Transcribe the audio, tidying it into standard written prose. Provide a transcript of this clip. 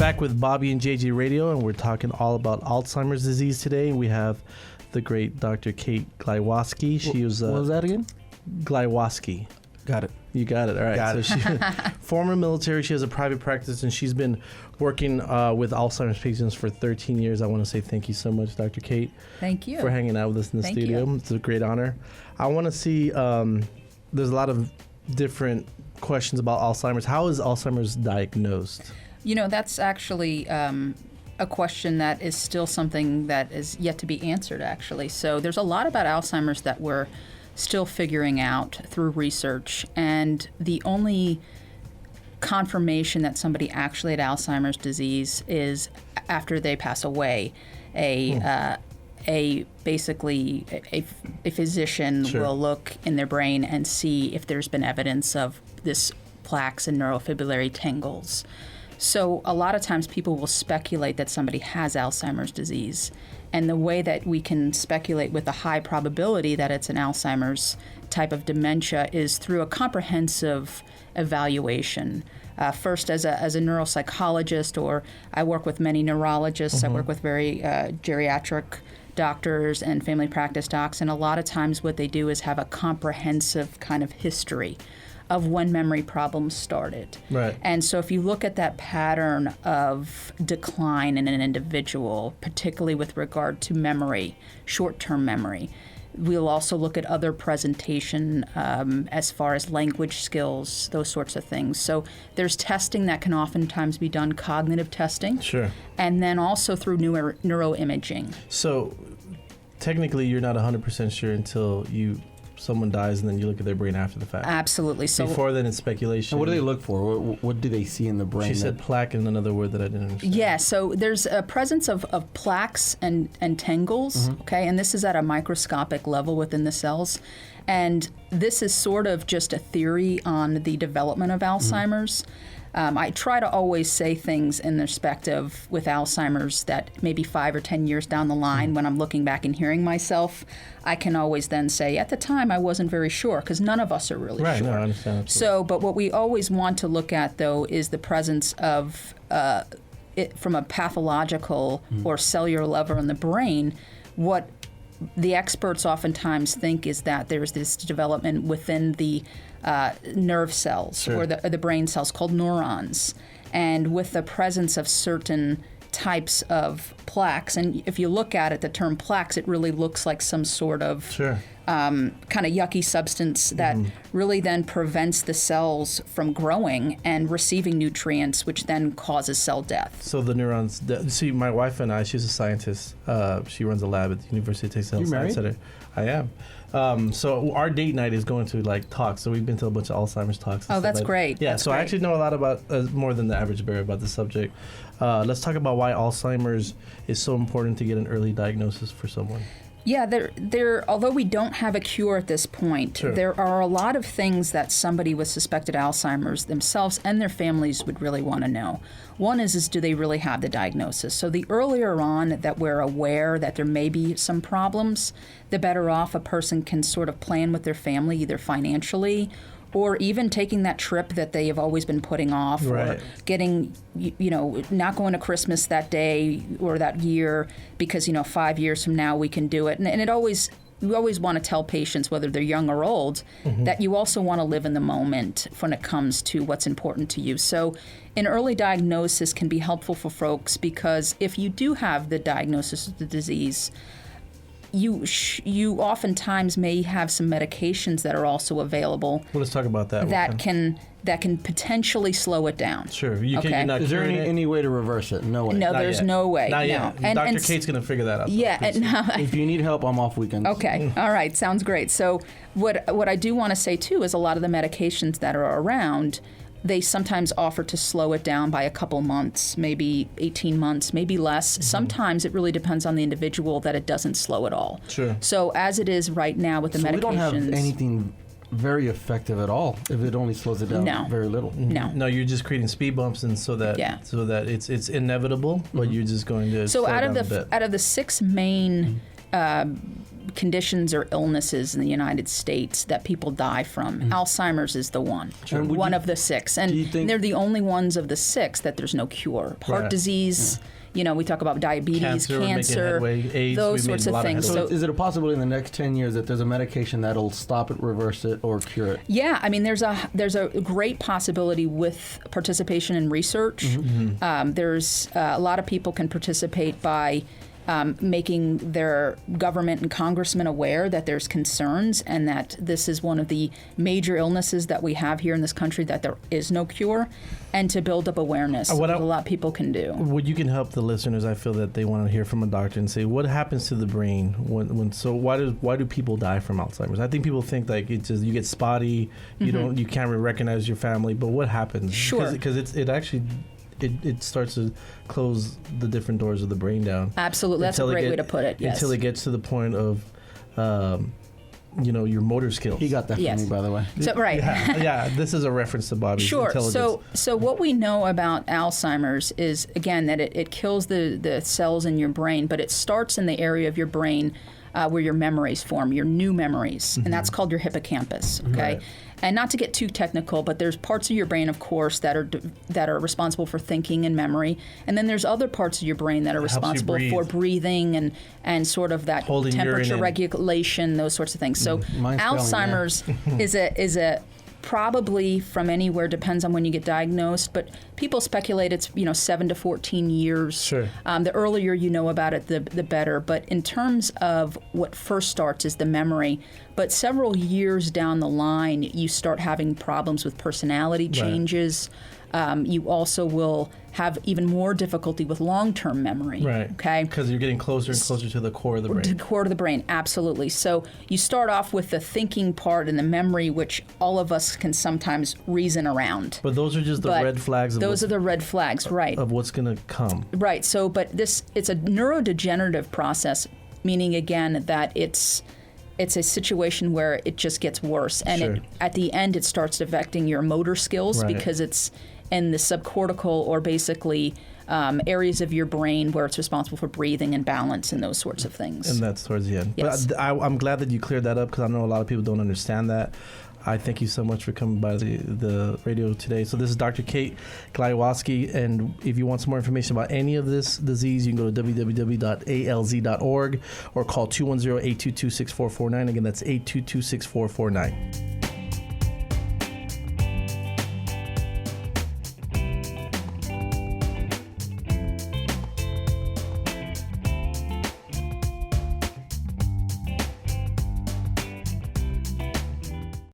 back with Bobby and JJ Radio, and we're talking all about Alzheimer's disease today. We have the great Dr. Kate Glywasky. She was what was that again? Glywasky. Got it. You got it. All right. Got so she former military. She has a private practice, and she's been working with Alzheimer's patients for 13 years. I want to say thank you so much, Dr. Kate. Thank you for hanging out with us in the studio. You. It's a great honor. I want to see. There's a lot of different questions about Alzheimer's. How is Alzheimer's diagnosed? You know, that's actually a question that is still something that is yet to be answered, actually. So there's a lot about Alzheimer's that we're still figuring out through research. And the only confirmation that somebody actually had Alzheimer's disease is after they pass away. Basically a physician Sure. will look in their brain and see if there's been evidence of this plaques and neurofibrillary tangles. So a lot of times people will speculate that somebody has Alzheimer's disease. And the way that we can speculate with a high probability that it's an Alzheimer's type of dementia is through a comprehensive evaluation. First, as a neuropsychologist, or I work with many neurologists. I work with very geriatric doctors and family practice docs. And a lot of times what they do is have a comprehensive kind of history of when memory problems started. Right. And so if you look at that pattern of decline in an individual, particularly with regard to memory, short-term memory, we'll also look at other presentation as far as language skills, those sorts of things. So there's testing that can oftentimes be done, cognitive testing. Sure. And then also through neuroimaging. So technically you're not 100% sure until someone dies and then you look at their brain after the fact. Absolutely. So before then it's speculation. And what do they look for? What do they see in the brain? She said plaque and another word that I didn't understand. Yeah, so there's a presence of plaques and tangles, okay, and this is at a microscopic level within the cells. And this is sort of just a theory on the development of Alzheimer's. I try to always say things in perspective with Alzheimer's that maybe 5 or 10 years down the line, when I'm looking back and hearing myself, I can always then say, at the time I wasn't very sure, because none of us are really Right, sure. no, I understand. Absolutely. So, but what we always want to look at, though, is the presence of it from a pathological or cellular level in the brain. What the experts oftentimes think is that there's this development within the nerve cells Sure. or the brain cells called neurons. And with the presence of certain types of plaques, and if you look at it, the term plaques, it really looks like some sort of Sure. kind of yucky substance that really then prevents the cells from growing and receiving nutrients, which then causes cell death. So the neurons. See, my wife and I. She's a scientist. She runs a lab at the University of Texas Health Science Center. I am. So our date night is going to like talks. So we've been to a bunch of Alzheimer's talks. Oh, that's great. Yeah. That's so I great. actually know a lot about more than the average bear about the subject. Let's talk about why Alzheimer's is so important to get an early diagnosis for someone. Yeah, although we don't have a cure at this point, Sure. there are a lot of things that somebody with suspected Alzheimer's themselves and their families would really want to know. One is do they really have the diagnosis? So the earlier on that we're aware that there may be some problems, the better off a person can sort of plan with their family, either financially or even taking that trip that they have always been putting off, Right. or getting, not going to Christmas that day or that year because, 5 years from now we can do it. And we always want to tell patients, whether they're young or old, that you also want to live in the moment when it comes to what's important to you. So an early diagnosis can be helpful for folks because if you do have the diagnosis of the disease, you oftentimes may have some medications that are also available. Well, let's talk about that. That can potentially slow it down. Sure. Is there any way to reverse it? No way. No, there's no way. Not no. yet. And Dr. Kate's going to figure that out. Yeah. If you need help, I'm off weekends. Okay. All right. Sounds great. So what I do want to say, too, is a lot of the medications that are around, they sometimes offer to slow it down by a couple months, maybe 18 months, maybe less. Sometimes it really depends on the individual that it doesn't slow at all. Sure. So as it is right now with the medications. We don't have anything very effective at all if it only slows it down very little. No, you're just creating speed bumps, and so that it's inevitable, but you're just going to so slow out down of a bit. out of the 6 main conditions or illnesses in the United States that people die from. Alzheimer's is the one. Sure. One of the 6. And they're the only ones of the 6 that there's no cure. Heart disease, we talk about diabetes, cancer, AIDS, those sorts of things. So is it a possibility in the next 10 years that there's a medication that'll stop it, reverse it, or cure it? Yeah, I mean, there's a great possibility with participation in research. There's a lot of people can participate by making their government and congressmen aware that there's concerns and that this is one of the major illnesses that we have here in this country, that there is no cure, and to build up awareness. A lot of people can do. What you can help the listeners, I feel that they want to hear from a doctor and say, what happens to the brain why do people die from Alzheimer's? I think people think like it's just you get spotty, you can't recognize your family, but what happens? Sure. Because it actually it starts to close the different doors of the brain down. Absolutely. That's a great way to put it. Yes. Until it gets to the point of, your motor skills. He got that from me, by the way. So, right. Yeah, this is a reference to Bobby's intelligence. So what we know about Alzheimer's is, again, that it kills the cells in your brain, but it starts in the area of your brain where your memories form, your new memories, and that's called your hippocampus, okay? Right. And not to get too technical, but there's parts of your brain, of course, that are responsible for thinking and memory, and then there's other parts of your brain that are responsible for breathing and sort of that holding temperature regulation, those sorts of things. So Alzheimer's is a probably from anywhere, depends on when you get diagnosed, but people speculate it's 7 to 14 years. Sure. The earlier you know about it, the better. But in terms of what first starts is the memory, but several years down the line, you start having problems with personality changes. You also will have even more difficulty with long-term memory. Right. Okay. Because you're getting closer and closer to the core of the brain. To the core of the brain, absolutely. So you start off with the thinking part and the memory, which all of us can sometimes reason around. But those are just the red flags. Those are the red flags, right? Of what's going to come. Right. So, but it's a neurodegenerative process, meaning again that it's a situation where it just gets worse, and at the end it starts affecting your motor skills because it's in the subcortical, or basically areas of your brain where it's responsible for breathing and balance and those sorts of things. And that's towards the end. Yes. But I'm glad that you cleared that up, because I know a lot of people don't understand that. I thank you so much for coming by the radio today. So this is Dr. Kate Glywasky, and if you want some more information about any of this disease, you can go to www.alz.org or call 210-822-6449. Again, that's 822-6449.